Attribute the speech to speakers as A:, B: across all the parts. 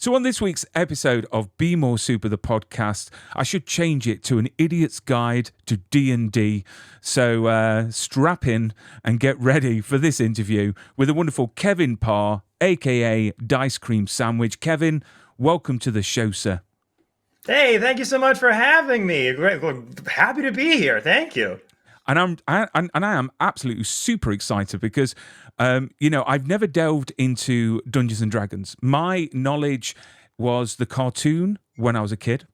A: So on this week's episode of Be More Super, the podcast, I should change it to an idiot's guide to D&D. So strap in and get ready for this interview with the wonderful Kevin Parr, a.k.a. Dicecream Sandwich. Kevin, welcome to the show, sir.
B: Hey, thank you so much for having me. Great, happy to be here. Thank you.
A: And I am absolutely super excited because, I've never delved into Dungeons and Dragons. My knowledge was the cartoon when I was a kid,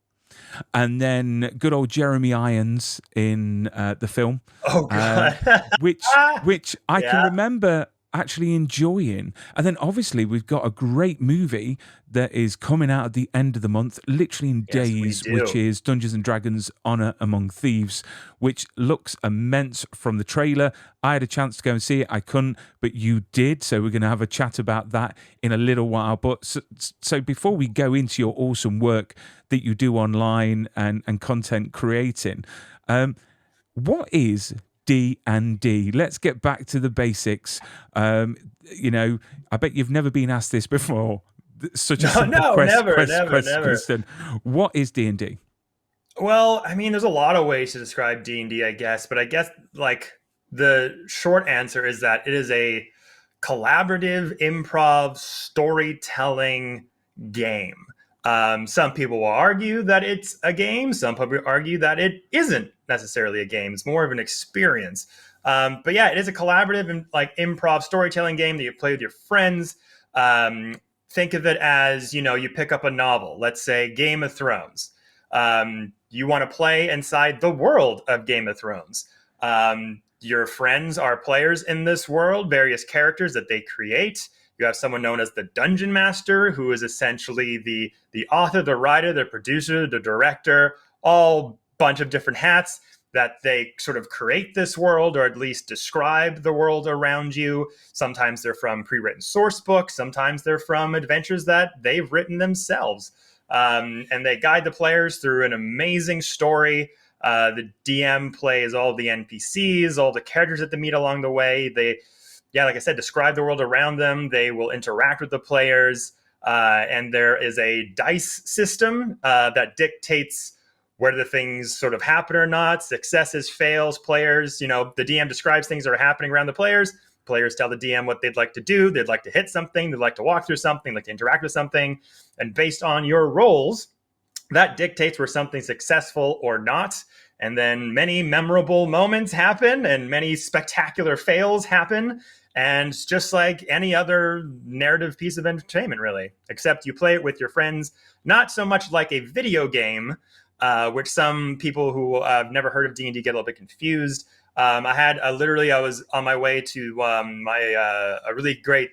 A: and then good old Jeremy Irons in the film,
B: Oh God.
A: which I can
B: Yeah.
A: remember actually enjoying. And then obviously we've got a great movie that is coming out at the end of the month, literally in
B: Yes, we
A: days, which
B: do.
A: is Dungeons and Dragons Honor Among Thieves, which looks immense from the trailer. I had a chance to go and see it. I couldn't, but you did. So we're going to have a chat about that in a little while. But so before we go into your awesome work that you do online and content creating, what is D&D? Let's get back to the basics. I bet you've never been asked this before. Such a simple
B: No, never, never, never.
A: question. What is D&D?
B: Well, I mean, there's a lot of ways to describe D&D, I guess, but I guess like the short answer is that it is a collaborative improv storytelling game. Some people will argue that it's a game. Some people argue that it isn't necessarily a game. It's more of an experience. But yeah, it is a collaborative and like improv storytelling game that you play with your friends. Think of it as, you pick up a novel, let's say Game of Thrones. You want to play inside the world of Game of Thrones. Your friends are players in this world, various characters that they create. You have someone known as the Dungeon Master, who is essentially the author, the writer, the producer, the director, all bunch of different hats that they sort of create this world or at least describe the world around you. Sometimes they're from pre-written source books. Sometimes they're from adventures that they've written themselves. And they guide the players through an amazing story. The DM plays all the NPCs, all the characters that they meet along the way. Like I said, describe the world around them. They will interact with the players. And there is a dice system that dictates whether the things sort of happen or not, successes, fails, players. The DM describes things that are happening around the players. Players tell the DM what they'd like to do. They'd like to hit something. They'd like to walk through something, like to interact with something. And based on your roles, that dictates where something's successful or not. And then many memorable moments happen and many spectacular fails happen. And just like any other narrative piece of entertainment, really, except you play it with your friends, not so much like a video game, which some people who have never heard of D&D get a little bit confused. I was on my way to a really great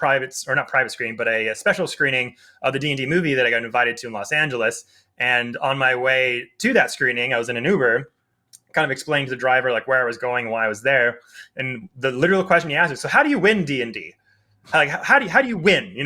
B: not private screening, but a special screening of the D&D movie that I got invited to in Los Angeles. And on my way to that screening, I was in an Uber, kind of explaining to the driver like where I was going and why I was there. And the literal question he asked was, so how do you win D&D? Like, how do you win?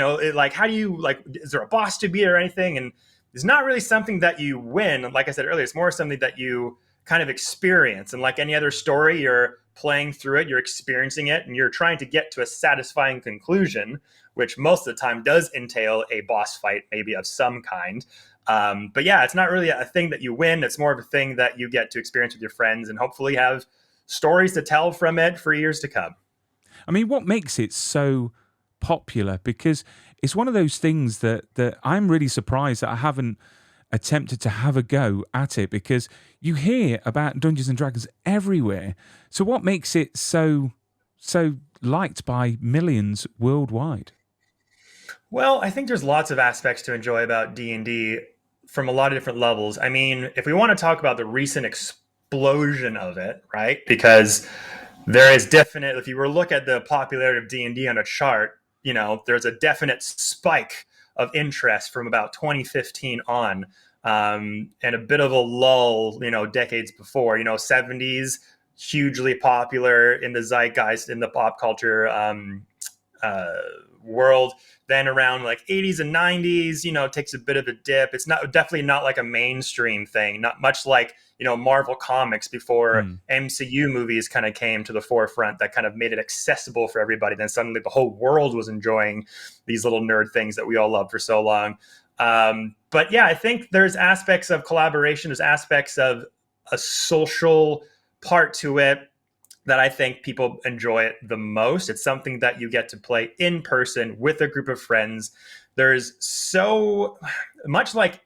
B: How do you, like, is there a boss to beat or anything? And it's not really something that you win. Like I said earlier, it's more something that you kind of experience. And like any other story, you're playing through it, you're experiencing it, and you're trying to get to a satisfying conclusion, which most of the time does entail a boss fight, maybe of some kind. But yeah, it's not really a thing that you win. It's more of a thing that you get to experience with your friends and hopefully have stories to tell from it for years to come.
A: I mean, what makes it so popular? Because it's one of those things that I'm really surprised that I haven't attempted to have a go at it, because you hear about Dungeons and Dragons everywhere. So what makes it so liked by millions worldwide?
B: Well, I think there's lots of aspects to enjoy about D&D from a lot of different levels. I mean, if we want to talk about the recent explosion of it, right? Because there is definite, if you were to look at the popularity of D&D on a chart, there's a definite spike of interest from about 2015 on, and a bit of a lull, decades before, 70s, hugely popular in the zeitgeist, in the pop culture world. Then around like 80s and 90s, it takes a bit of a dip. It's not definitely not like a mainstream thing, not much like, Marvel Comics before
A: Mm.
B: MCU movies kind of came to the forefront that kind of made it accessible for everybody. Then suddenly the whole world was enjoying these little nerd things that we all loved for so long. But yeah, I think there's aspects of collaboration, there's aspects of a social part to it that I think people enjoy it the most. It's something that you get to play in person with a group of friends. There's so much like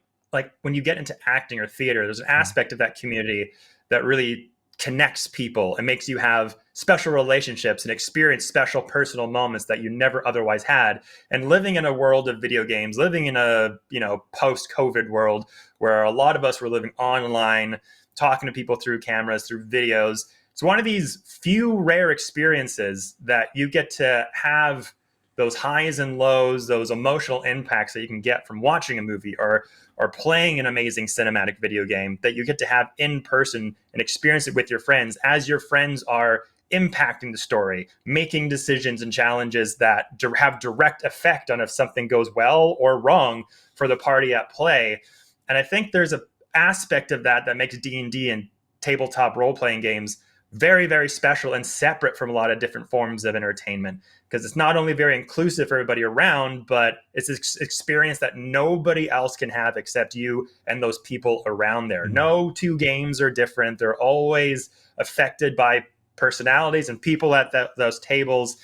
B: when you get into acting or theater, there's an aspect of that community that really connects people and makes you have special relationships and experience special personal moments that you never otherwise had. And living in a world of video games, living in a, post-COVID world where a lot of us were living online, talking to people through cameras, through videos, it's one of these few rare experiences that you get to have those highs and lows, those emotional impacts that you can get from watching a movie or playing an amazing cinematic video game that you get to have in person and experience it with your friends as your friends are impacting the story, making decisions and challenges that have direct effect on if something goes well or wrong for the party at play. And I think there's an aspect of that makes D&D and tabletop role-playing games very, very special and separate from a lot of different forms of entertainment, because it's not only very inclusive for everybody around, but it's an experience that nobody else can have except you and those people around there. No two games are different. They're always affected by personalities and people at those tables.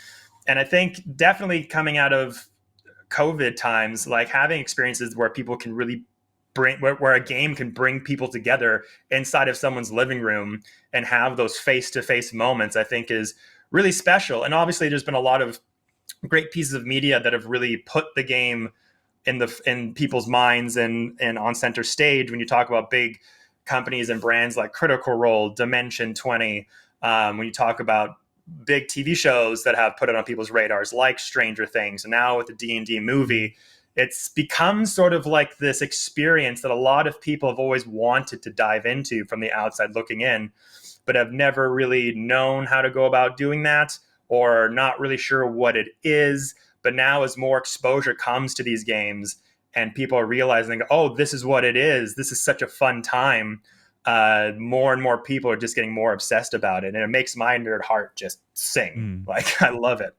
B: And I think definitely coming out of COVID times, like having experiences where people can really where a game can bring people together inside of someone's living room and have those face-to-face moments, I think is really special. And obviously there's been a lot of great pieces of media that have really put the game in people's minds and on center stage. When you talk about big companies and brands like Critical Role, Dimension 20, when you talk about big TV shows that have put it on people's radars like Stranger Things, and now with the D&D movie, it's become sort of like this experience that a lot of people have always wanted to dive into from the outside looking in, but have never really known how to go about doing that or not really sure what it is. But now as more exposure comes to these games and people are realizing, oh, this is what it is, this is such a fun time, more and more people are just getting more obsessed about it. And it makes my nerd heart just sing. Like, I love it.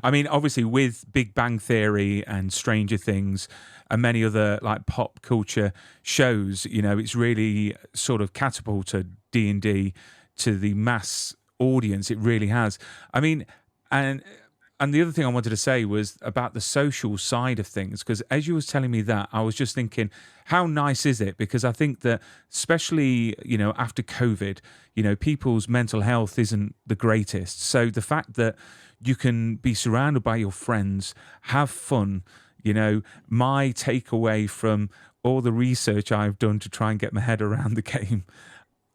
A: I mean, obviously, with Big Bang Theory and Stranger Things and many other like pop culture shows, it's really sort of catapulted D&D to the mass audience. It really has. I mean, and the other thing I wanted to say was about the social side of things, because as you was telling me that, I was just thinking, how nice is it? Because I think that especially, after COVID, people's mental health isn't the greatest. So the fact that you can be surrounded by your friends, have fun, my takeaway from all the research I've done to try and get my head around the game,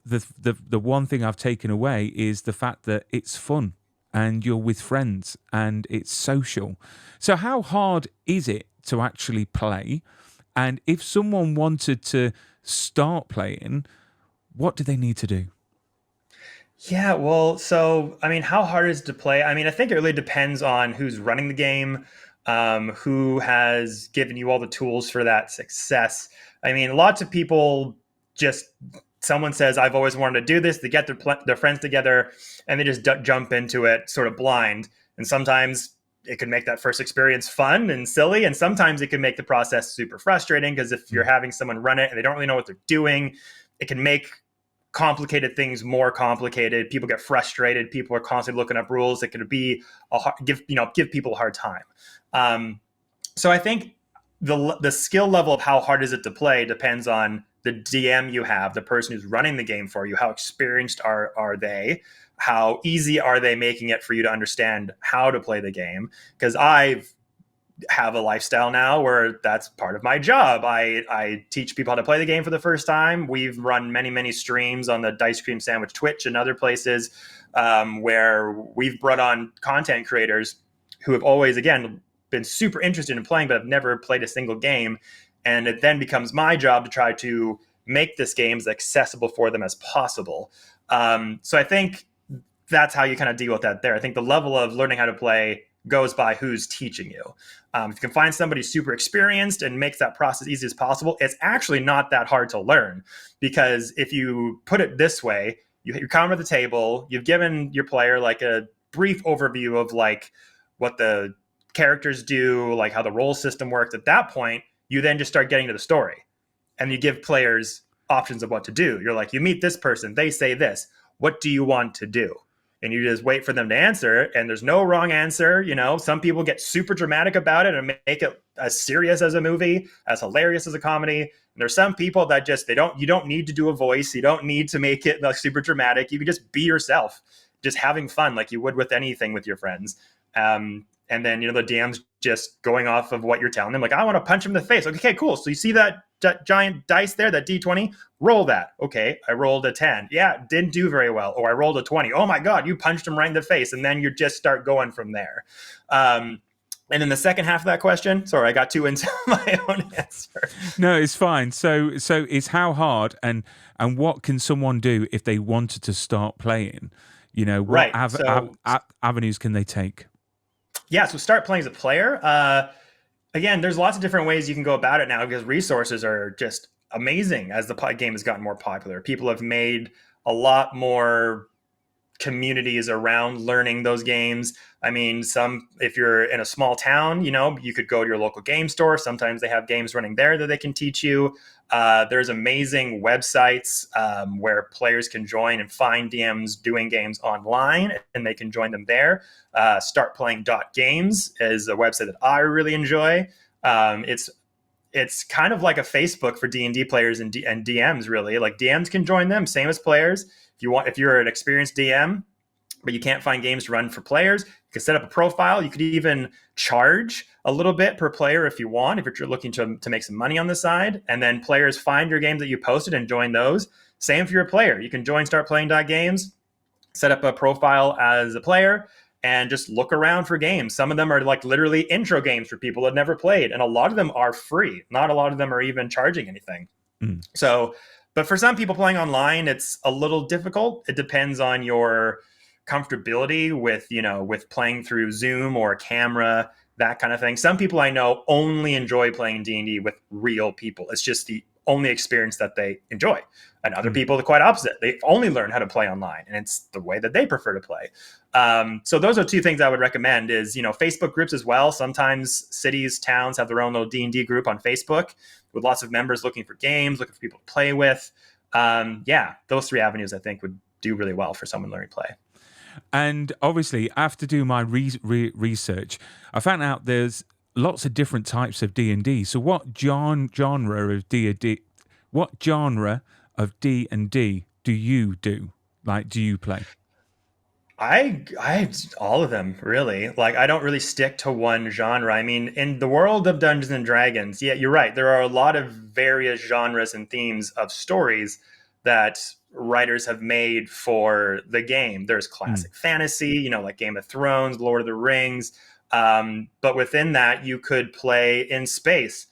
A: the one thing I've taken away is the fact that it's fun and you're with friends and it's social. So how hard is it to actually play? And if someone wanted to start playing, what do they need to do?
B: Yeah, well, so I mean, how hard is it to play? I mean, I think it really depends on who's running the game, who has given you all the tools for that success. I mean, lots of people just someone says, "I've always wanted to do this." They get their friends together and they just jump into it, sort of blind. And sometimes it can make that first experience fun and silly, and sometimes it can make the process super frustrating because if you're having someone run it and they don't really know what they're doing, it can make complicated things more complicated. People get frustrated. People are constantly looking up rules. It could be give people a hard time. So I think the skill level of how hard is it to play depends on the DM you have, the person who's running the game for you. How experienced are they? How easy are they making it for you to understand how to play the game? Because I've have a lifestyle now where that's part of my job. I teach people how to play the game for the first time. We've run many, many streams on the Dicecream Sandwich Twitch and other places where we've brought on content creators who have always, again, been super interested in playing, but have never played a single game. And it then becomes my job to try to make this game as accessible for them as possible. So I think that's how you kind of deal with that there. I think the level of learning how to play goes by who's teaching you. If you can find somebody super experienced and makes that process easy as possible, it's actually not that hard to learn. Because if you put it this way, you come to the table, you've given your player like a brief overview of like what the characters do, like how the role system works. At that point, you then just start getting to the story, and you give players options of what to do. You're like, you meet this person, they say this. What do you want to do? And you just wait for them to answer, and there's no wrong answer. You know, some people get super dramatic about it and make it as serious as a movie, as hilarious as a comedy. And there's some people that just you don't need to do a voice, you don't need to make it like super dramatic. You can just be yourself, just having fun like you would with anything with your friends. And then, you know, the DM's just going off of what you're telling them. Like, I want to punch him in the face. Like, okay, cool. So you see that giant dice there, that D20? Roll that. Okay, I rolled a 10. Yeah, didn't do very well. Or I rolled a 20. Oh my God, you punched him right in the face. And then you just start going from there. And then the second half of that question, sorry, I got too into my own answer.
A: No, it's fine. So it's how hard and what can someone do if they wanted to start playing? You know, what
B: right.
A: avenues can they take?
B: Yeah, so start playing as a player. Again, there's lots of different ways you can go about it now because resources are just amazing as the game has gotten more popular. People have made a lot more communities around learning those games. I mean, if you're in a small town, you know, you could go to your local game store. Sometimes they have games running there that they can teach you. There's amazing websites where players can join and find DMs doing games online, and they can join them there. Startplaying.games is a website that I really enjoy. It's kind of like a Facebook for D&D players and DMs, really. Like DMs can join them, same as players. If you're an experienced DM, but you can't find games to run for players, you can set up a profile. You could even charge a little bit per player if you want, if you're looking to make some money on the side. And then players find your games that you posted and join those. Same if you're a player. You can join Startplaying.games, set up a profile as a player, and just look around for games. Some of them are like literally intro games for people that never played. And a lot of them are free. Not a lot of them are even charging anything. So, but for some people playing online, it's a little difficult. It depends on your comfortability with, you know, with playing through Zoom or a camera, that kind of thing. Some people I know only enjoy playing D&D with real people. It's just the only experience that they enjoy. And other people, the quite opposite. They only learn how to play online, and it's the way that they prefer to play. So those are two things I would recommend is, you know, Facebook groups as well. Sometimes cities, towns have their own little D&D group on Facebook with lots of members looking for games, looking for people to play with. Yeah, those three avenues I think would do really well for someone learning play.
A: And obviously, after doing my research, I found out there's lots of different types of D&D. So what genre of D&D, what genre of D&D do you do? Like, do you play?
B: I all of them really. Like I don't really stick to one genre. I mean, in the world of Dungeons and Dragons, yeah, you're right. There are a lot of various genres and themes of stories that writers have made for the game. There's classic fantasy, you know, like Game of Thrones, Lord of the Rings. But within that, you could play in space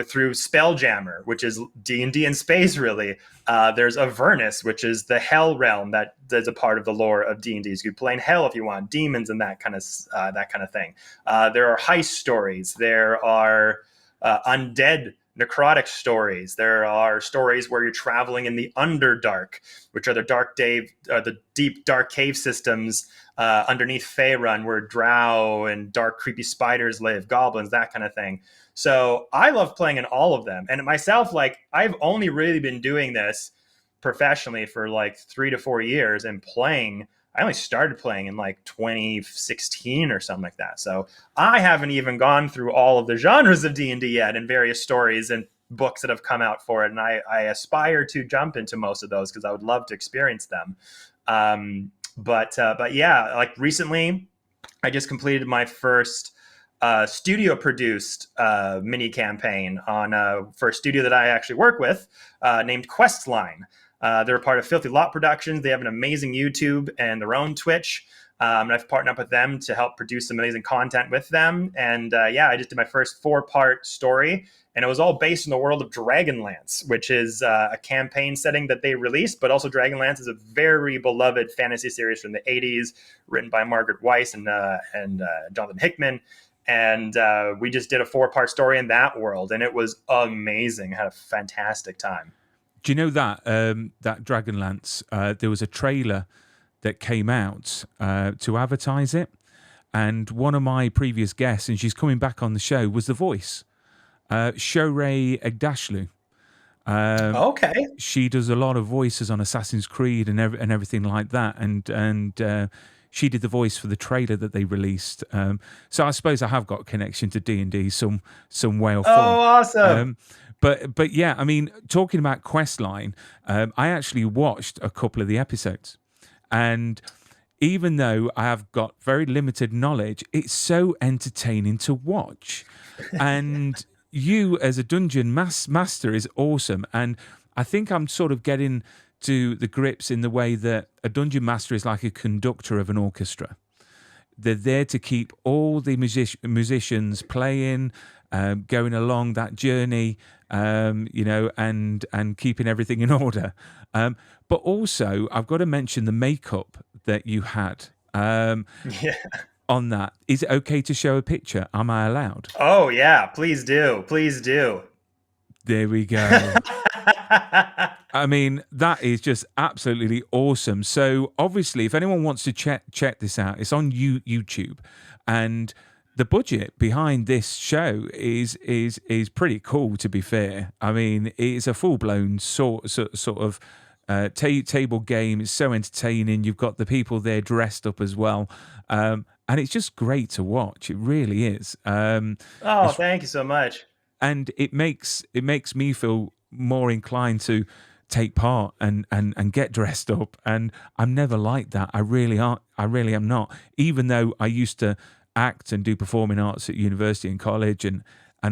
B: through Spelljammer, which is D&D in space, really. There's Avernus, which is the Hell realm that is a part of the lore of D&D. So you play in Hell if you want, demons and that kind of thing. There are heist stories. There are undead necrotic stories. There are stories where you're traveling in the Underdark, which are the deep dark cave systems underneath Faerun, where drow and dark creepy spiders live, goblins, that kind of thing. So I love playing in all of them. And myself, like I've only really been doing this professionally for like 3 to 4 years, and I only started playing in like 2016 or something like that. So I haven't even gone through all of the genres of D&D yet, and various stories and books that have come out for it. And I aspire to jump into most of those because I would love to experience them. But yeah, like recently I just completed my first studio produced mini campaign for a studio that I actually work with named Questline. They're a part of Filthy Lot Productions. They have an amazing YouTube and their own Twitch. And I've partnered up with them to help produce some amazing content with them. And yeah, I just did my first 4-part story. and it was all based in the world of Dragonlance, which is a campaign setting that they released. But also, Dragonlance is a very beloved fantasy series from the '80s, written by Margaret Weiss and Jonathan Hickman. And we just did a 4-part story in that world, and it was amazing. I had a fantastic time.
A: Do you know that that Dragonlance? There was a trailer that came out to advertise it, and one of my previous guests, and she's coming back on the show, was the voice, Shorey Egdashlu.
B: Okay.
A: She does a lot of voices on Assassin's Creed and everything like that, and she did the voice for the trailer that they released. So I suppose I have got a connection to D&D some way or form.
B: Oh, awesome.
A: But yeah, I mean, talking about Questline, I actually watched a couple of the episodes, and even though I have got very limited knowledge, it's so entertaining to watch. And you as a dungeon master is awesome. And I think I'm sort of getting to the grips in the way that a dungeon master is like a conductor of an orchestra. They're there to keep all the musicians playing, going along that journey, and keeping everything in order. But also, I've got to mention the makeup that you had
B: Yeah.
A: on that. Is it okay to show a picture? Am I allowed?
B: Oh, yeah. Please do. Please do.
A: There we go. I mean, that is just absolutely awesome. So obviously, if anyone wants to check this out, it's on YouTube, and the budget behind this show is pretty cool. To be fair, I mean, it's a full blown sort of table game. It's so entertaining. You've got the people there dressed up as well, and it's just great to watch. It really is.
B: Thank you so much.
A: And it makes me feel more inclined to take part and get dressed up. And I'm never like that. I really am not. Even though I used to act and do performing arts at university and college and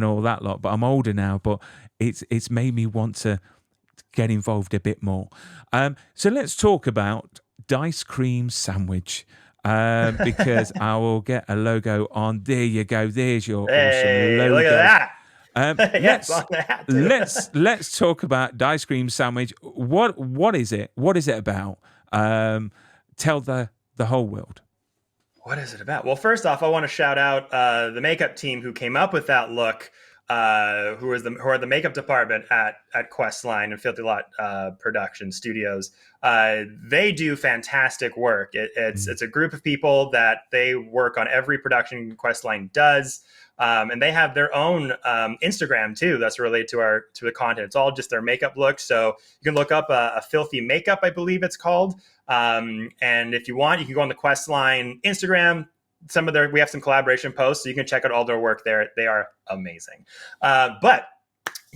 A: all that lot, but I'm older now. But it's made me want to get involved a bit more. So let's talk about Dicecream Sandwich. Because I will get a logo on. There you go. There's your awesome logo.
B: Look at that.
A: Let's talk about Dicecream Sandwich. What is it? What is it about? Tell the whole world.
B: What is it about? Well, first off, I want to shout out the makeup team who came up with that look, who are the makeup department at Questline and Filthy Lot Production Studios. They do fantastic work. It's a group of people that they work on every production Questline does. And they have their own Instagram too that's related to the content. It's all just their makeup look. So you can look up a Filthy Makeup, I believe it's called. And if you want, you can go on the Questline Instagram. We have some collaboration posts, so you can check out all their work there. They are amazing. But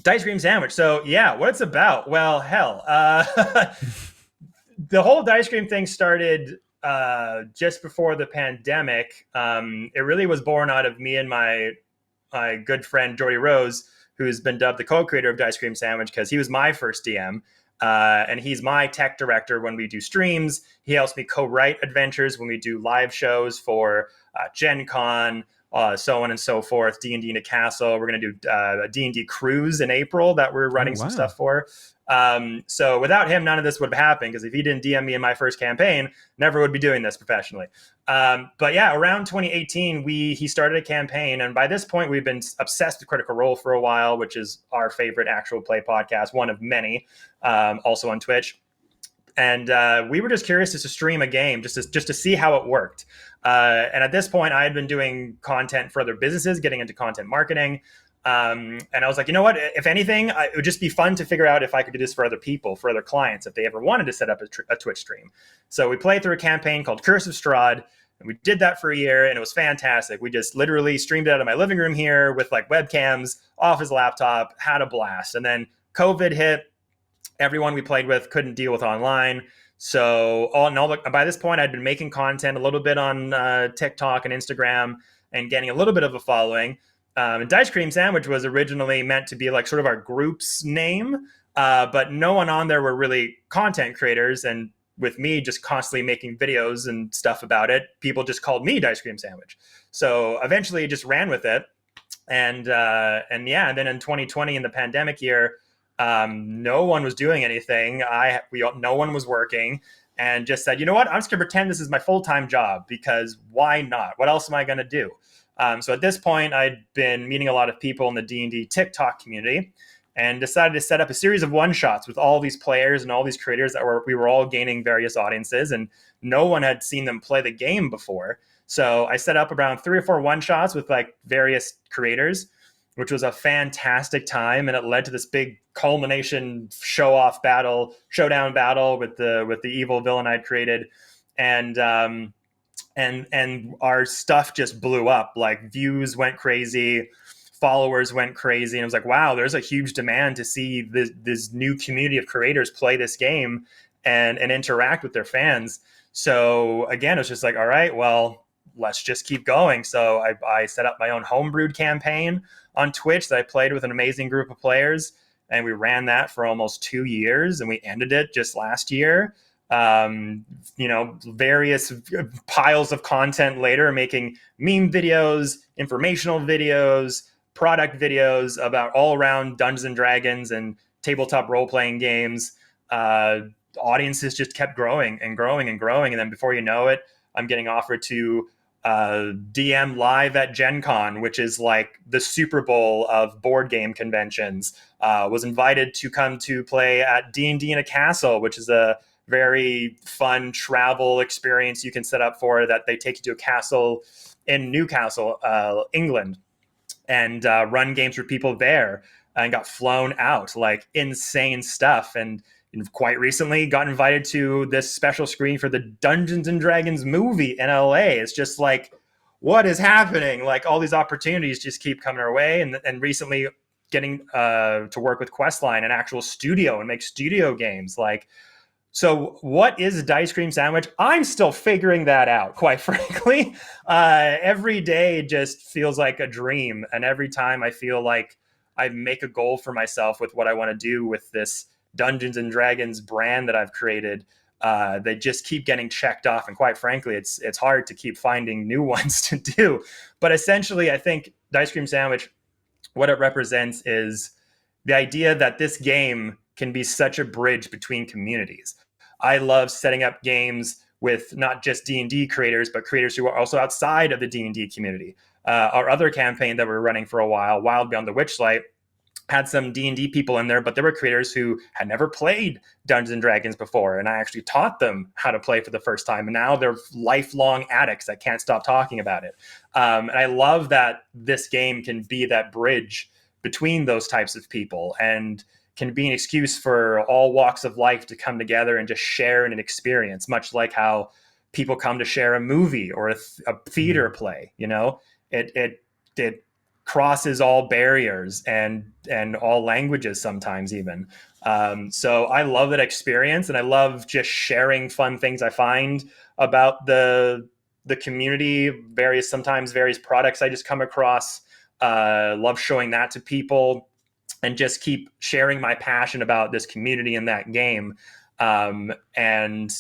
B: Dicecream Sandwich. So yeah, what it's about? Well, hell, the whole Dicecream thing started just before the pandemic. It really was born out of me and my good friend Jordy Rose, who's been dubbed the co-creator of Dicecream Sandwich because he was my first DM. And he's my tech director when we do streams. He helps me co-write adventures when we do live shows for Gen Con, so on and so forth. D&D in a Castle. We're going to do a D&D cruise in April that we're running some stuff for. So without him, none of this would have happened, because if he didn't DM me in my first campaign, never would be doing this professionally. But yeah, around 2018, he started a campaign. And by this point, we've been obsessed with Critical Role for a while, which is our favorite actual play podcast, one of many, also on Twitch. And we were just curious to stream a game just to see how it worked. And at this point, I had been doing content for other businesses, getting into content marketing. And I was like, you know what, if anything, it would just be fun to figure out if I could do this for other people, for other clients, if they ever wanted to set up a Twitch stream. So we played through a campaign called Curse of Strahd, and we did that for a year, and it was fantastic. We just literally streamed it out of my living room here with like webcams off his laptop, had a blast. And then COVID hit. Everyone we played with couldn't deal with online. So by this point, I'd been making content a little bit on TikTok and Instagram and getting a little bit of a following. And Dicecream Sandwich was originally meant to be like sort of our group's name, but no one on there were really content creators. And with me just constantly making videos and stuff about it, people just called me Dicecream Sandwich. So eventually just ran with it. And yeah, and then in 2020, in the pandemic year, no one was doing anything. No one was working, and just said, you know what, I'm just gonna pretend this is my full time job, because why not? What else am I gonna do? So at this point, I'd been meeting a lot of people in the D&D TikTok community, and decided to set up a series of one shots with all these players and all these creators we were all gaining various audiences, and no one had seen them play the game before. So I set up around 3 or 4 one shots with like various creators, which was a fantastic time, and it led to this big culmination showdown battle with the evil villain I'd created, and our stuff just blew up. Like, views went crazy, followers went crazy, and it was like, wow, there's a huge demand to see this new community of creators play this game and interact with their fans. So again, it was just like, all right, well, let's just keep going. So I set up my own homebrewed campaign on Twitch that I played with an amazing group of players, and we ran that for almost 2 years, and we ended it just last year. Various piles of content later, making meme videos, informational videos, product videos about all around Dungeons and Dragons and tabletop role playing games. Audiences just kept growing and growing and growing, and then before you know it, I'm getting offered to DM live at Gen Con, which is like the Super Bowl of board game conventions. Was invited to come to play at D&D in a Castle, which is a very fun travel experience you can set up for that. They take you to a castle in Newcastle, England, and run games for people there, and got flown out. Like, insane stuff. And quite recently got invited to this special screening for the Dungeons and Dragons movie in LA. It's just like, what is happening? Like, all these opportunities just keep coming our way. And recently getting to work with Questline, an actual studio, and make studio games. Like, so what is Dicecream Sandwich? I'm still figuring that out, quite frankly. Every day just feels like a dream. And every time I feel like I make a goal for myself with what I want to do with this Dungeons and Dragons brand that I've created, they just keep getting checked off. And quite frankly, it's hard to keep finding new ones to do. But essentially, I think Dicecream Sandwich, what it represents is the idea that this game can be such a bridge between communities. I love setting up games with not just D&D creators, but creators who are also outside of the D&D community. Our other campaign that we're running for a while, Wild Beyond the Witchlight, had some D&D people in there, but there were creators who had never played Dungeons and Dragons before, and I actually taught them how to play for the first time, and now they're lifelong addicts that can't stop talking about it. And I love that this game can be that bridge between those types of people, and can be an excuse for all walks of life to come together and just share an experience, much like how people come to share a movie or a theater play. It crosses all barriers and all languages sometimes even. So I love that experience, and I love just sharing fun things I find about the community, sometimes various products I just come across. Love showing that to people, and just keep sharing my passion about this community and that game. And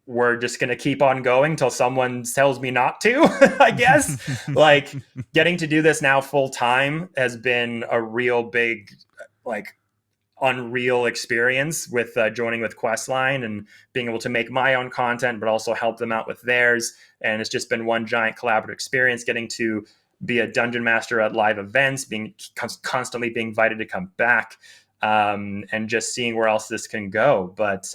B: we're just going to keep on going until someone tells me not to, I guess. Like, getting to do this now full time has been a real big, like, unreal experience with joining with Questline and being able to make my own content, but also help them out with theirs. And it's just been one giant collaborative experience, getting to be a dungeon master at live events, being constantly being invited to come back, and just seeing where else this can go. But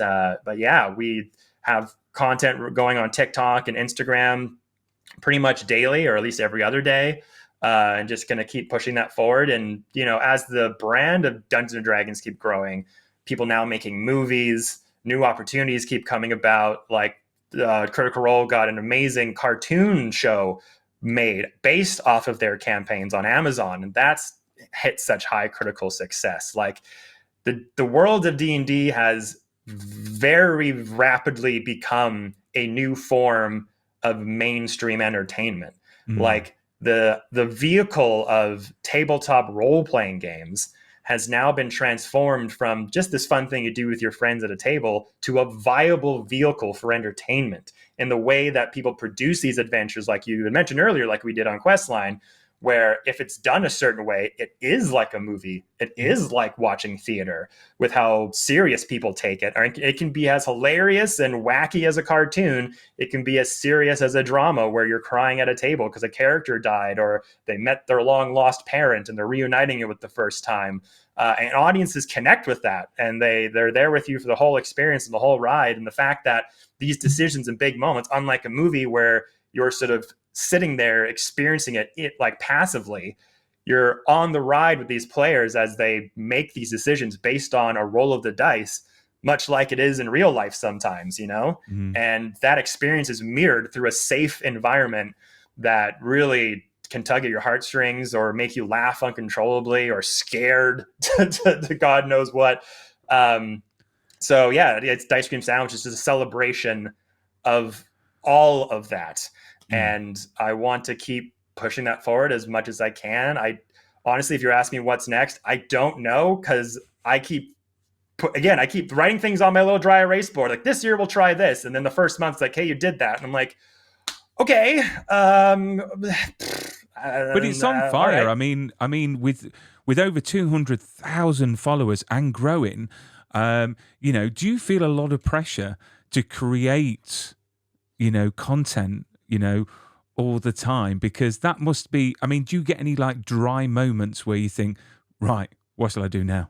B: yeah, we have content going on TikTok and Instagram pretty much daily, or at least every other day, and just going to keep pushing that forward. And as the brand of Dungeons and Dragons keep growing, people now making movies, new opportunities keep coming about. Like, Critical Role got an amazing cartoon show made based off of their campaigns on Amazon, and that's hit such high critical success. Like, the world of D&D has very rapidly become a new form of mainstream entertainment. Like, the vehicle of tabletop role-playing games has now been transformed from just this fun thing you do with your friends at a table to a viable vehicle for entertainment, in the way that people produce these adventures, like you had mentioned earlier, like we did on Questline, where if it's done a certain way, it is like a movie. It is like watching theater with how serious people take it. Or it can be as hilarious and wacky as a cartoon. It can be as serious as a drama where you're crying at a table because a character died or they met their long lost parent and they're reuniting it with the first time. And audiences connect with that, and they're there with you for the whole experience and the whole ride. And the fact that these decisions and big moments, unlike a movie where you're sort of sitting there experiencing it like passively, you're on the ride with these players as they make these decisions based on a roll of the dice, much like it is in real life sometimes, and that experience is mirrored through a safe environment that really can tug at your heartstrings or make you laugh uncontrollably or scared to God knows what. So yeah, it's Dicecream Sandwich is just a celebration of all of that. And I want to keep pushing that forward as much as I can. I honestly, if you're asking me what's next, I don't know, because I keep writing things on my little dry erase board. Like, this year we'll try this. And then the first month's like, hey, you did that. And I'm like, okay.
A: But it's on fire. Right. I mean, with over 200,000 followers and growing, do you feel a lot of pressure to create, content, all the time? Because that must be. I mean, do you get any like dry moments where you think, right, what shall I do now?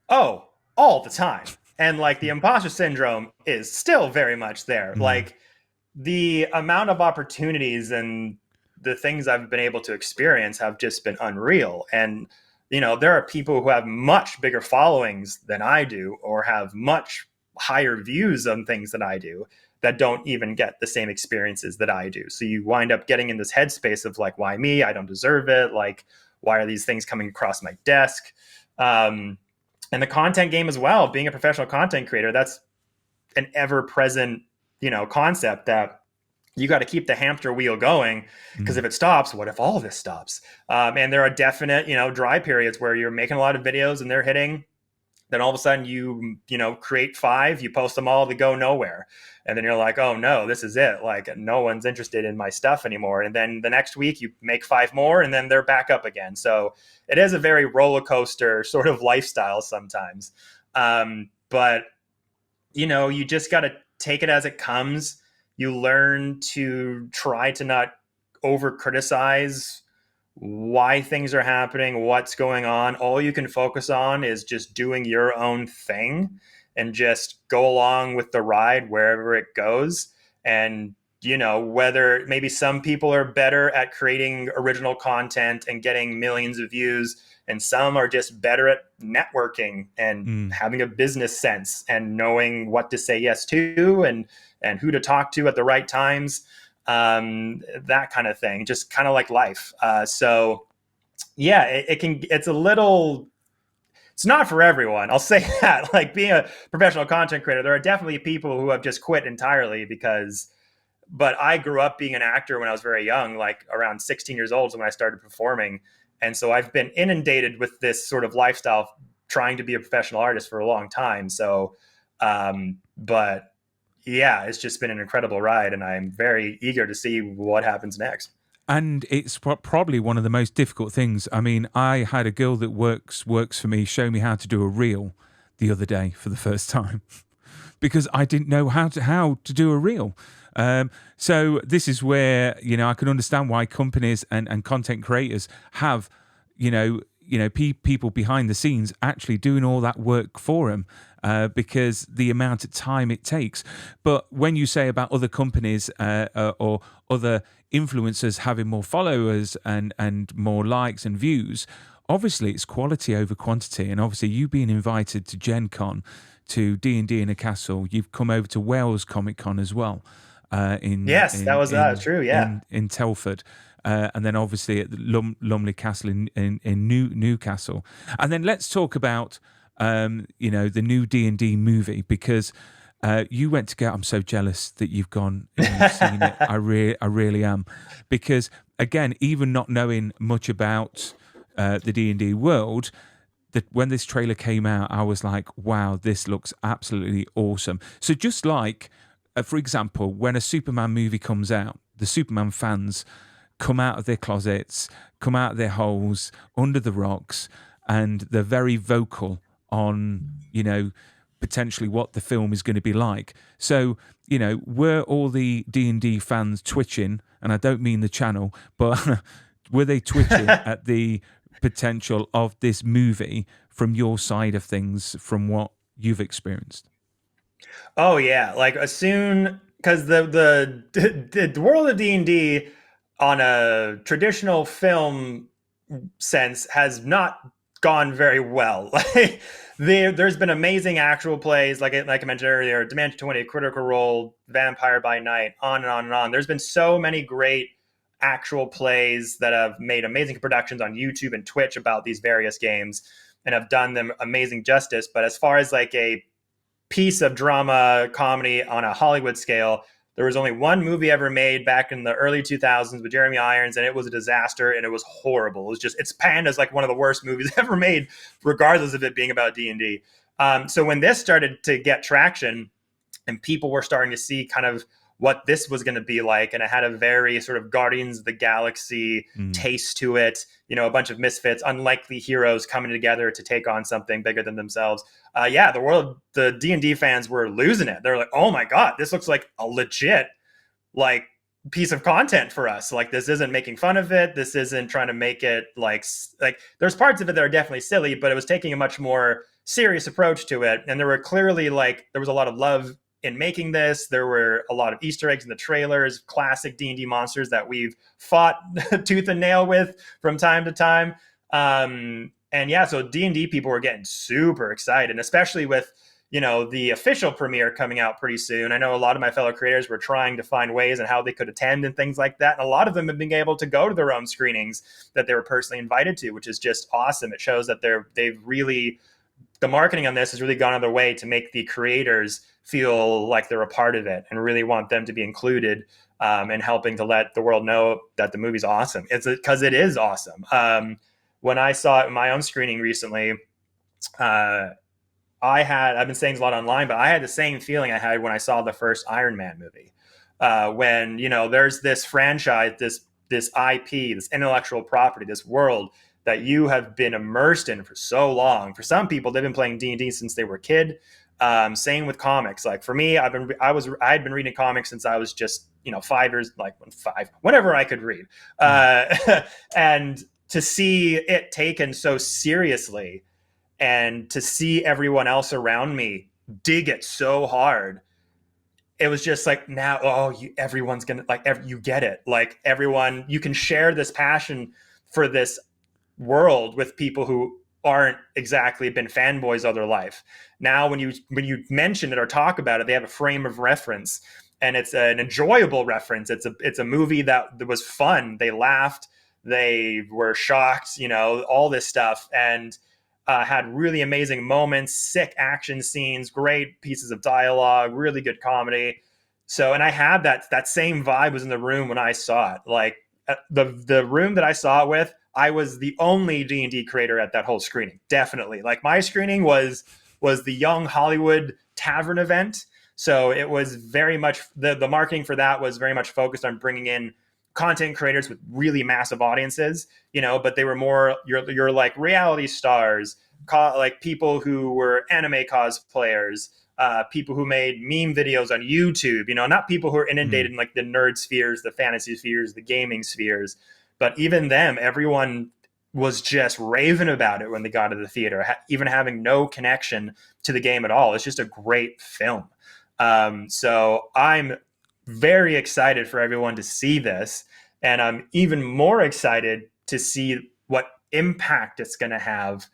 B: Oh, all the time. And like the imposter syndrome is still very much there. Like the amount of opportunities and the things I've been able to experience have just been unreal. And, there are people who have much bigger followings than I do or have much higher views on things than I do that don't even get the same experiences that I do. So you wind up getting in this headspace of like, why me? I don't deserve it. Like, why are these things coming across my desk? And the content game as well, being a professional content creator, that's an ever-present, concept that you got to keep the hamster wheel going, because if it stops, what if all of this stops? And there are definite, dry periods where you're making a lot of videos and they're hitting. Then all of a sudden you create 5, you post them all, they go nowhere. And then you're like, oh no, this is it. Like, no one's interested in my stuff anymore. And then the next week you make 5 more and then they're back up again. So it is a very roller coaster sort of lifestyle sometimes. But you just got to take it as it comes. You learn to try to not over criticize why things are happening, what's going on. All you can focus on is just doing your own thing and just go along with the ride wherever it goes. And, whether maybe some people are better at creating original content and getting millions of views, and some are just better at networking and having a business sense and knowing what to say yes to and who to talk to at the right times. That kind of thing, just kind of like life. So yeah, it's not for everyone. I'll say that. Like, being a professional content creator, there are definitely people who have just quit entirely but I grew up being an actor when I was very young, like around 16 years old when I started performing. And so I've been inundated with this sort of lifestyle trying to be a professional artist for a long time. So, but yeah, it's just been an incredible ride, and I'm very eager to see what happens next.
A: And it's probably one of the most difficult things. I mean, I had a girl that works for me show me how to do a reel the other day for the first time because I didn't know how to do a reel. So this is where, I can understand why companies and content creators have, people behind the scenes actually doing all that work for them. Because the amount of time it takes. But when you say about other companies or other influencers having more followers and more likes and views, obviously it's quality over quantity. And obviously you being invited to Gen Con, to D&D in a Castle, you've come over to Wales Comic Con as well.
B: That was true, yeah.
A: In Telford. And then obviously at the Lumley Castle in Newcastle. And then let's talk about the new D&D movie, because you went to go. I'm so jealous that you've gone and you've seen it. I really am, because again, even not knowing much about the D&D world, that when this trailer came out, I was like, wow, this looks absolutely awesome. So just like, for example, when a Superman movie comes out, the Superman fans come out of their closets, come out of their holes, under the rocks, and they're very vocal on, potentially what the film is going to be like. So, were all the D&D fans twitching, and I don't mean the channel, but were they twitching at the potential of this movie from your side of things, from what you've experienced?
B: Oh yeah, like as soon because the world of D&D on a traditional film sense has not gone very well. Like there's been amazing actual plays, like I mentioned earlier, Dimension 20, Critical Role, Vampire by Night, on and on and on. There's been so many great actual plays that have made amazing productions on YouTube and Twitch about these various games and have done them amazing justice. But as far as like a piece of drama comedy on a Hollywood scale, there was only one movie ever made back in the early 2000s with Jeremy Irons, and it was a disaster, and it was horrible. It was just, it's panned as like one of the worst movies ever made, regardless of it being about D&D. So when this started to get traction and people were starting to see kind of what this was going to be like, and it had a very sort of Guardians of the Galaxy taste to it, a bunch of misfits, unlikely heroes coming together to take on something bigger than themselves. The D&D fans were losing it. They're like, oh my God, this looks like a legit like piece of content for us. Like, this isn't making fun of it. This isn't trying to make it like there's parts of it that are definitely silly, but it was taking a much more serious approach to it. And there were clearly there was a lot of love in making this. There were a lot of Easter eggs in the trailers, classic D&D monsters that we've fought tooth and nail with from time to time. So D&D people were getting super excited, especially with, the official premiere coming out pretty soon. I know a lot of my fellow creators were trying to find ways and how they could attend and things like that. And a lot of them have been able to go to their own screenings that they were personally invited to, which is just awesome. It shows that the marketing on this has really gone out of their way to make the creators feel like they're a part of it and really want them to be included and helping to let the world know that the movie's awesome. It's because it is awesome. When I saw it in my own screening recently, I've been saying this a lot online, but I had the same feeling I had when I saw the first Iron Man movie. When, there's this franchise, this IP, this intellectual property, this world that you have been immersed in for so long. For some people, they've been playing D&D since they were a kid. Same with comics. Like for me, I had been reading comics since I was just 5 years, whenever I could read, and to see it taken so seriously, and to see everyone else around me dig it so hard, it was just like, now, everyone's gonna you get it. Like everyone, you can share this passion for this world with people who aren't exactly been fanboys all their life. Now, when you mention it or talk about it, they have a frame of reference, and it's an enjoyable reference. It's a movie that was fun. They laughed, they were shocked, all this stuff, and had really amazing moments, sick action scenes, great pieces of dialogue, really good comedy. So, and I had that same vibe was in the room when I saw it. Like the room that I saw it with, I was the only D&D creator at that whole screening. Definitely. Like my screening was the Young Hollywood Tavern event. So it was very much, the marketing for that was very much focused on bringing in content creators with really massive audiences, but they were more your like reality stars, like people who were anime cosplayers, people who made meme videos on YouTube, not people who are inundated in like the nerd spheres, the fantasy spheres, the gaming spheres. But even them, everyone was just raving about it when they got to the theater, even having no connection to the game at all. It's just a great film. So I'm very excited for everyone to see this. And I'm even more excited to see what impact it's going to have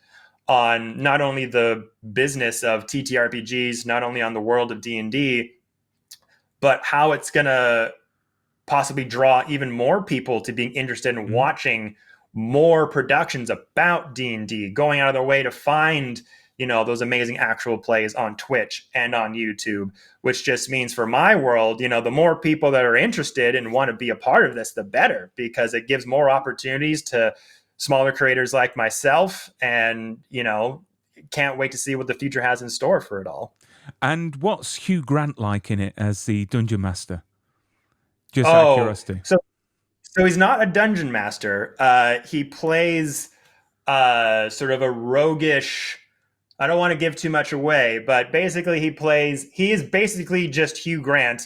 B: on not only the business of TTRPGs, not only on the world of D&D, but how it's going to possibly draw even more people to being interested in watching more productions about D&D, going out of their way to find, those amazing actual plays on Twitch and on YouTube, which just means for my world, the more people that are interested and want to be a part of this, the better, because it gives more opportunities to smaller creators like myself, and, can't wait to see what the future has in store for it all.
A: And what's Hugh Grant like in it as the Dungeon Master? Just out of curiosity.
B: So he's not a dungeon master. He plays sort of a roguish. I don't want to give too much away, but basically he is basically just Hugh Grant,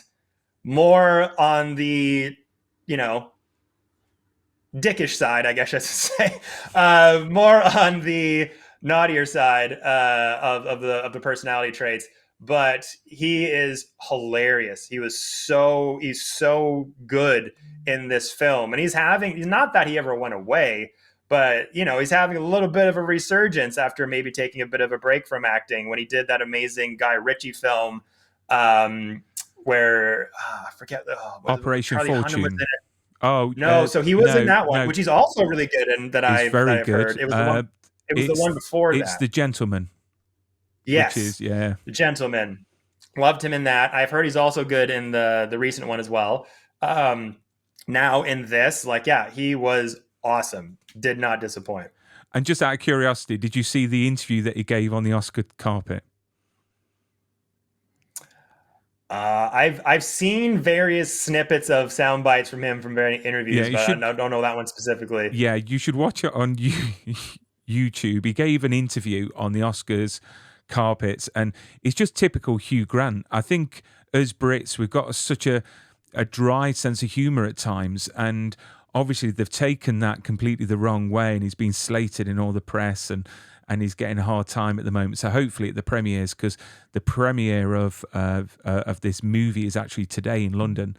B: more on the, you know, dickish side, I guess I should say, more on the naughtier side of the personality traits. But he is hilarious. He's so good in this film, and he's not that he ever went away, but he's having a little bit of a resurgence after maybe taking a bit of a break from acting when he did that amazing Guy Ritchie film, where I forget, was it
A: Operation
B: Charlie Hunnam was in
A: Fortune.
B: it?
A: Oh,
B: No, so he was in
A: no,
B: that one,
A: no,
B: which he's also really good in
A: it's
B: that
A: very
B: I've
A: good.
B: heard. It was the one. It was the
A: It's
B: one before
A: it's
B: that.
A: The Gentleman, which
B: Yes,
A: is yeah.
B: The Gentleman. Loved him in that. I've heard he's also good in the recent one as well. Um, Now in this, like, yeah, he was awesome. Did not disappoint.
A: And just out of curiosity, did you see the interview that he gave on the Oscar carpet?
B: I've seen various snippets of sound bites from him from various
A: Yeah,
B: interviews,
A: you
B: but
A: should.
B: I don't know that one specifically.
A: Yeah, you should watch it on YouTube. He gave an interview on the Oscars carpets, and it's just typical Hugh Grant. I think as Brits, we've got such a dry sense of humour at times, and obviously they've taken that completely the wrong way, and he's been slated in all the press, and he's getting a hard time at the moment. So hopefully at the premieres, because the premiere of this movie is actually today in London.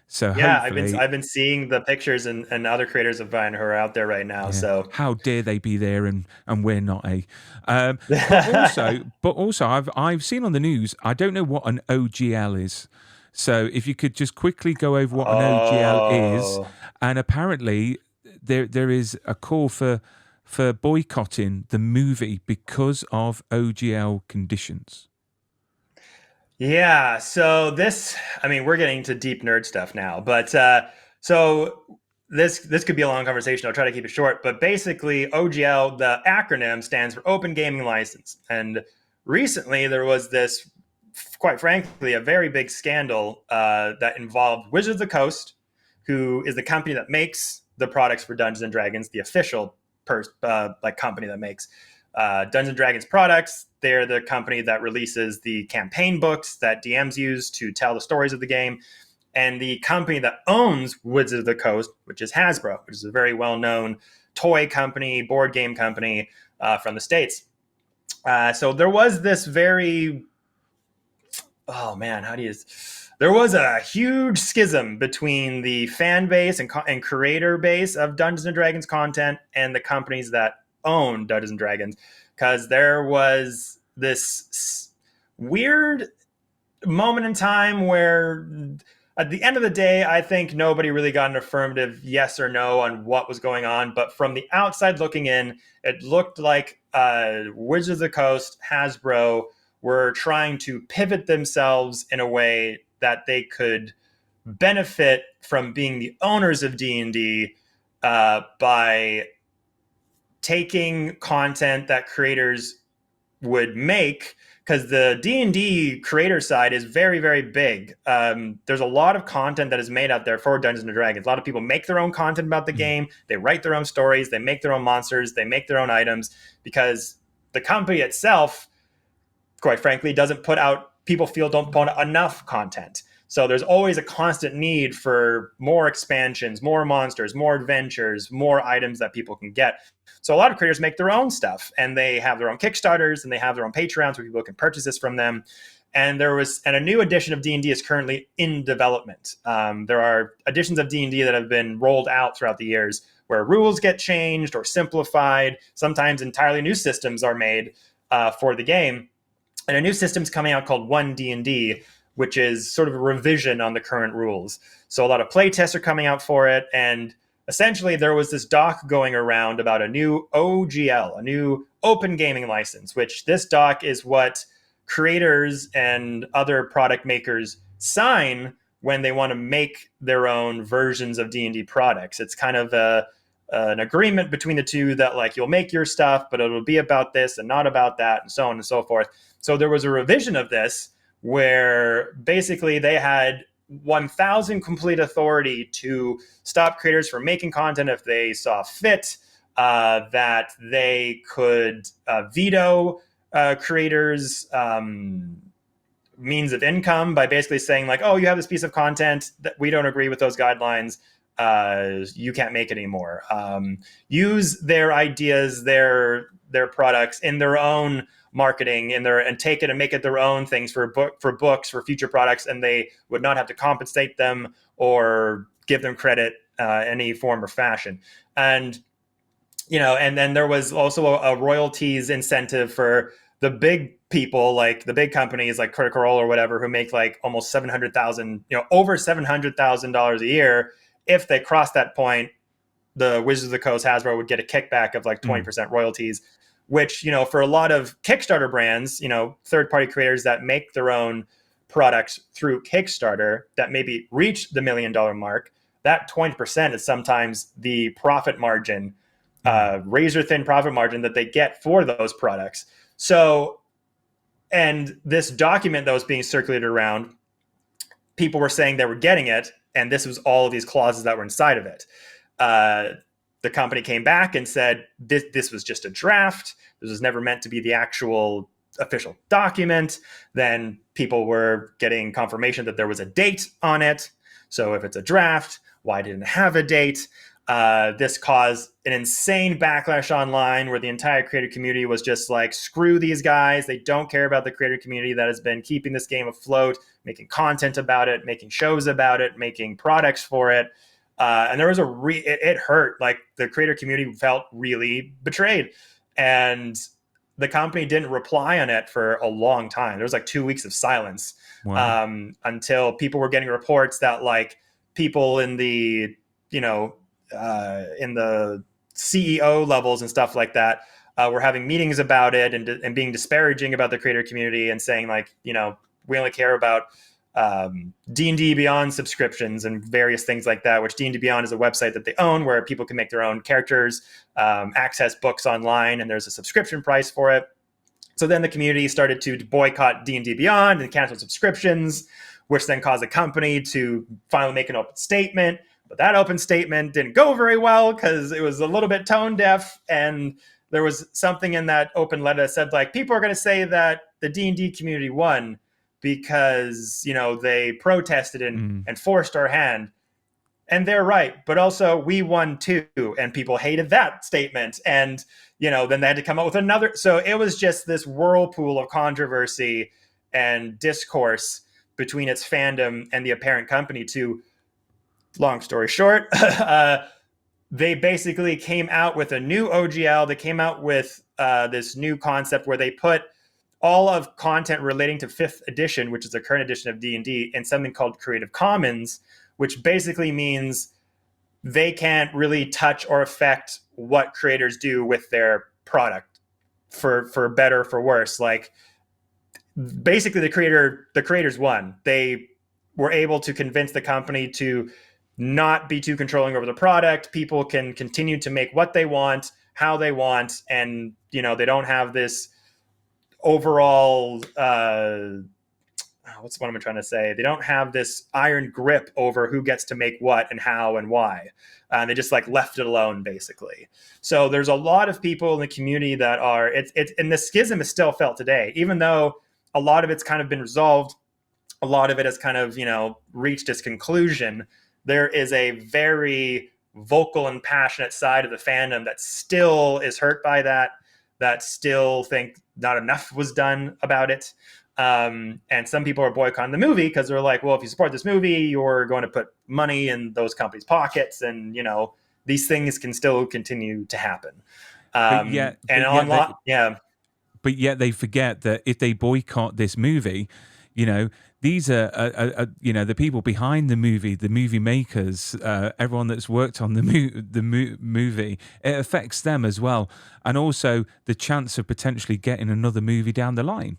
A: So
B: Yeah,
A: hopefully,
B: I've been seeing the pictures and other creators of Vine who are out there right now.
A: yeah.
B: So
A: How dare they be there and we're not, eh? But also, I've seen on the news. I don't know what an OGL is. So if you could just quickly go over what an OGL is,
B: oh,
A: and apparently there is a call for boycotting the movie because of OGL conditions.
B: yeah. So this, I mean, we're getting into deep nerd stuff now, but so this could be a long conversation. I'll try to keep it short. But basically, OGL, the acronym stands for Open Gaming License, and recently there was this, quite frankly, a very big scandal that involved Wizards of the Coast, who is the company that makes the products for Dungeons and Dragons, the official like company that makes Dungeons and Dragons products. They're the company that releases the campaign books that DMs use to tell the stories of the game. And the company that owns Wizards of the Coast, which is Hasbro, which is a very well-known toy company, board game company from the States. So there was this very, oh man, there was a huge schism between the fan base and creator base of Dungeons and Dragons content and the companies that own Dungeons and Dragons, because there was this weird moment in time where at the end of the day, I think nobody really got an affirmative yes or no on what was going on. But from the outside looking in, it looked like Wizards of the Coast, Hasbro, were trying to pivot themselves in a way that they could benefit from being the owners of D&D by taking content that creators would make, because the D&D creator side is very, very big. There's a lot of content that is made out there for Dungeons and Dragons. A lot of people make their own content about the game. They write their own stories. They make their own monsters. They make their own items, because the company itself, quite frankly, doesn't put out, people feel don't put out enough content. So there's always a constant need for more expansions, more monsters, more adventures, more items that people can get. So a lot of creators make their own stuff, and they have their own Kickstarters, and they have their own Patreons where people can purchase this from them. And a new edition of D&D is currently in development. There are editions of D&D that have been rolled out throughout the years where rules get changed or simplified. Sometimes entirely new systems are made for the game. And a new system's coming out called 1D&D, which is sort of a revision on the current rules. So a lot of play tests are coming out for it, and essentially there was this doc going around about a new OGL, a new open gaming license, which this doc is what creators and other product makers sign when they want to make their own versions of D&D products. It's kind of an agreement between the two that, like, you'll make your stuff, but it'll be about this and not about that, and so on and so forth. So there was a revision of this where basically they had 1,000 complete authority to stop creators from making content if they saw fit, that they could veto creators' means of income by basically saying like, oh, you have this piece of content that we don't agree with those guidelines. You can't make it anymore. Use their ideas, their products in their own marketing and take it and make it their own things for books, for future products, and they would not have to compensate them or give them credit any form or fashion. And and then there was also a royalties incentive for the big people, like the big companies like Critical Role or whatever, who make like almost over $700,000 a year. If they cross that point, the Wizards of the Coast, Hasbro, would get a kickback of like 20% royalties, which, for a lot of Kickstarter brands, third-party creators that make their own products through Kickstarter that maybe reach the $1 million mark, that 20% is sometimes the profit margin, razor-thin profit margin that they get for those products. So, and this document that was being circulated around, people were saying they were getting it, and this was all of these clauses that were inside of it. The company came back and said, this was just a draft. This was never meant to be the actual official document. Then people were getting confirmation that there was a date on it. So if it's a draft, why didn't it have a date? This caused an insane backlash online where the entire creator community was just like, screw these guys. They don't care about the creator community that has been keeping this game afloat, making content about it, making shows about it, making products for it. And there was it hurt. Like, the creator community felt really betrayed. And the company didn't reply on it for a long time. There was like 2 weeks of silence. Wow. Until people were getting reports that like people in the, in the CEO levels and stuff like that were having meetings about it and being disparaging about the creator community and saying like, we only care about D&D Beyond subscriptions and various things like that, which D&D Beyond is a website that they own where people can make their own characters, access books online, and there's a subscription price for it. So then the community started to boycott D&D Beyond and cancel subscriptions, which then caused the company to finally make an open statement. But that open statement didn't go very well because it was a little bit tone deaf, and there was something in that open letter that said like, people are going to say that the D&D community won because they protested and forced our hand, and they're right, but also we won too, and people hated that statement, and then they had to come up with another. So it was just this whirlpool of controversy and discourse between its fandom and the apparent company. To long story short, they basically came out with a new OGL. They came out with this new concept where they put all of content relating to 5th edition, which is the current edition of D&D, in something called Creative Commons, which basically means they can't really touch or affect what creators do with their product, for better or for worse. Like, basically the creators won. They were able to convince the company to not be too controlling over the product. People can continue to make what they want, how they want, and they don't have this overall what am I trying to say? They don't have this iron grip over who gets to make what and how and why. They just like left it alone, basically. So there's a lot of people in the community that are it's and the schism is still felt today, even though a lot of it's kind of been resolved. A lot of it has kind of reached its conclusion. There is a very vocal and passionate side of the fandom that still is hurt by that still think not enough was done about it. And some people are boycotting the movie because they're like, well, if you support this movie, you're going to put money in those companies' pockets, and these things can still continue to happen. But yet
A: they forget that if they boycott this movie, these are the people behind the movie makers, everyone that's worked on the movie. It affects them as well, and also the chance of potentially getting another movie down the line.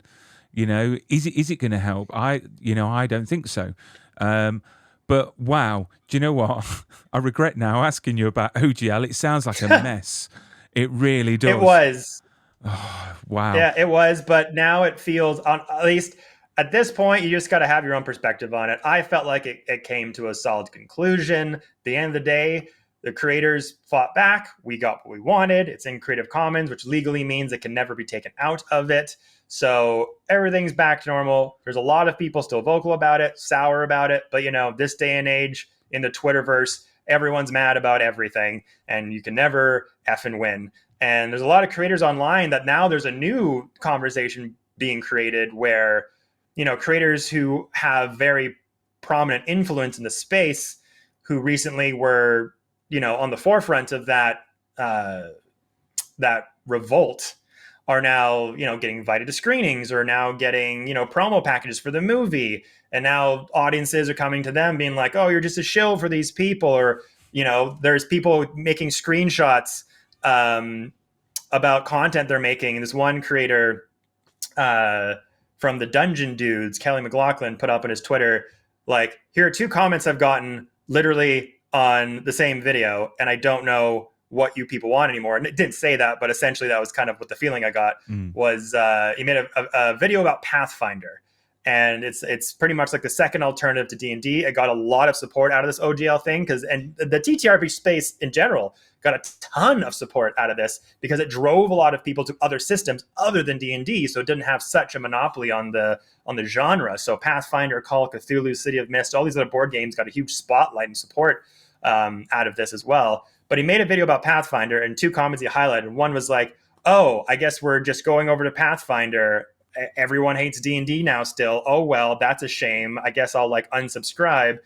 A: Is it going to help? I don't think so. But wow, do you know what? I regret now asking you about OGL. It sounds like a mess. It really does.
B: It was.
A: Oh, wow.
B: Yeah, it was. But now it feels, at least at this point, you just got to have your own perspective on it. I felt like it came to a solid conclusion. At the end of the day, the creators fought back. We got what we wanted. It's in Creative Commons, which legally means it can never be taken out of it. So everything's back to normal. There's a lot of people still vocal about it, sour about it. But, this day and age in the Twitterverse, everyone's mad about everything, and you can never effing win. And there's a lot of creators online that now there's a new conversation being created where, creators who have very prominent influence in the space who recently were, on the forefront of that revolt are now, getting invited to screenings or now getting, promo packages for the movie. And now audiences are coming to them being like, oh, you're just a shill for these people. Or, there's people making screenshots about content they're making. And this one creator from the Dungeon Dudes, Kelly McLaughlin, put up on his Twitter, like, here are 2 comments I've gotten literally on the same video, and I don't know what you people want anymore. And it didn't say that, but essentially that was kind of what the feeling I got was he made a video about Pathfinder. And it's pretty much like the second alternative to D&D. It got a lot of support out of this OGL thing and the TTRPG space in general got a ton of support out of this because it drove a lot of people to other systems other than D&D, so it didn't have such a monopoly on the genre. So Pathfinder, Call of Cthulhu, City of Mist, all these other board games got a huge spotlight and support out of this as well. But he made a video about Pathfinder, and 2 comments he highlighted. One was like, oh, I guess we're just going over to Pathfinder. Everyone hates D&D now still. Oh, well, that's a shame. I guess I'll unsubscribe.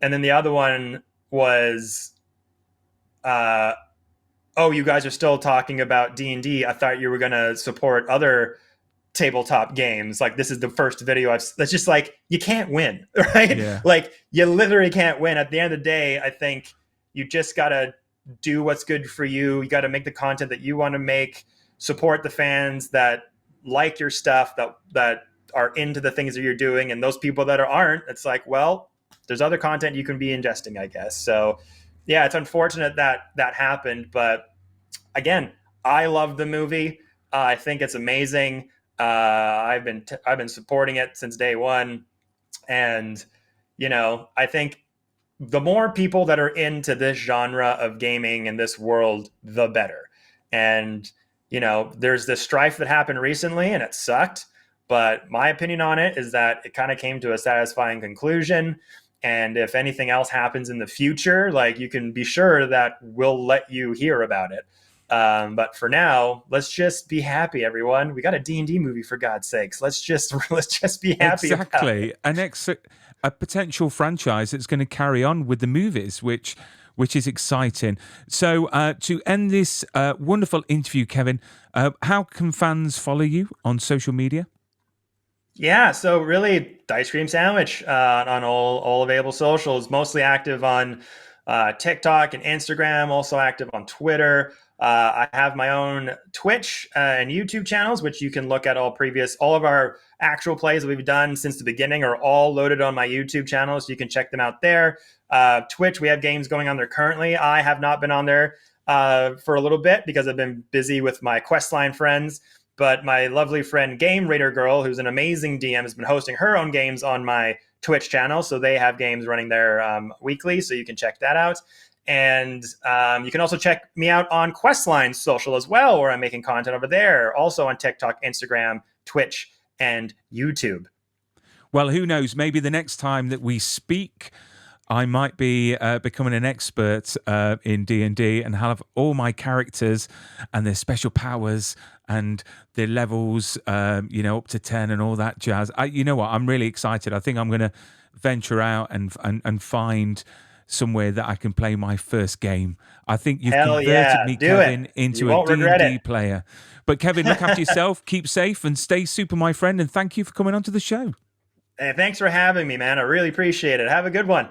B: And then the other one was, oh, you guys are still talking about D&D. I thought you were going to support other tabletop games. Like, this is the first video that's just like, you can't win, right?
A: Yeah.
B: Like, you literally can't win. At the end of the day, I think you just got to do what's good for you. You got to make the content that you want to make, support the fans that like your stuff, that are into the things that you're doing. And those people that aren't, it's like, well, there's other content you can be ingesting, I guess. So yeah, it's unfortunate that happened. But again, I love the movie. I think it's amazing. I've been supporting it since day one. And, I think the more people that are into this genre of gaming and this world, the better. And, there's this strife that happened recently and it sucked. But my opinion on it is that it kind of came to a satisfying conclusion. And if anything else happens in the future, you can be sure that we'll let you hear about it. But for now, let's just be happy, everyone. We got a D&D movie, for God's sakes. Let's just be happy.
A: Exactly. A potential franchise that's going to carry on with the movies, which is exciting. So to end this wonderful interview, Kevin, how can fans follow you on social media?
B: Yeah, so really, Dicecream Sandwich on all available socials. Mostly active on TikTok and Instagram. Also active on Twitter. I have my own Twitch and YouTube channels, which you can look at all of our actual plays that we've done since the beginning are all loaded on my YouTube channel, so you can check them out there. Twitch, we have games going on there currently. I have not been on there for a little bit because I've been busy with my Questline friends. But my lovely friend Game Raider Girl, who's an amazing DM, has been hosting her own games on my Twitch channel. So they have games running there weekly, so you can check that out. And you can also check me out on Questline social as well, where I'm making content over there. Also on TikTok, Instagram, Twitch, and YouTube.
A: Well, who knows? Maybe the next time that we speak, I might be becoming an expert in D&D and have all my characters and their special powers and their levels, up to 10 and all that jazz. You know what? I'm really excited. I think I'm going to venture out and find somewhere that I can play my first game. I think you've converted me, Kevin, into a D&D player. But Kevin, look after yourself, keep safe, and stay super, my friend. And thank you for coming onto the show.
B: Hey, thanks for having me, man. I really appreciate it. Have a good one.